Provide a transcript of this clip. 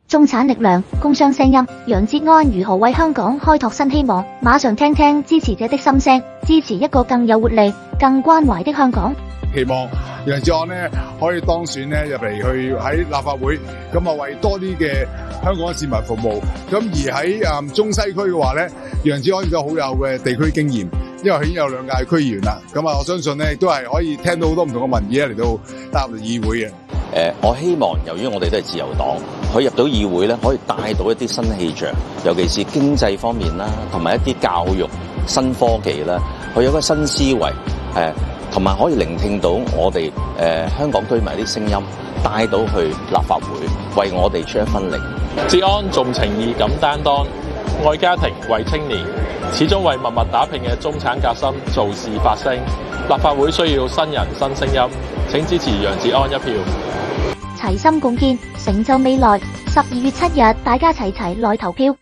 中產力量，工商聲音，楊哲安如何為香港開拓新希望？馬上聽聽支持者的心聲，支持一個更有活力、更關懷的香港。希望楊哲安咧可以當選咧入嚟去喺立法會，咁啊為多啲嘅香港市民服務。咁而喺中西區嘅話咧，楊哲安亦都好有嘅地區經驗，因為佢已經有2屆區議員啦。咁啊，我相信咧亦都係可以聽到好多唔同嘅民意嚟到踏入議會嘅。我希望由於我哋都係自由黨，可以入到議會咧，可以帶到一啲新氣象，尤其是經濟方面啦，同埋一啲教育、新科技啦，佢有一個新思維，同埋可以聆聽到我哋香港居民啲聲音，帶到去立法會，為我哋出一分力。哲安重情義敢擔當，愛家庭為青年，始終為默默打拼嘅中產革新做事發聲。立法會需要新人新聲音，請支持楊哲安一票。齊心共建，成就未來。12月7日，大家齊齊來投票。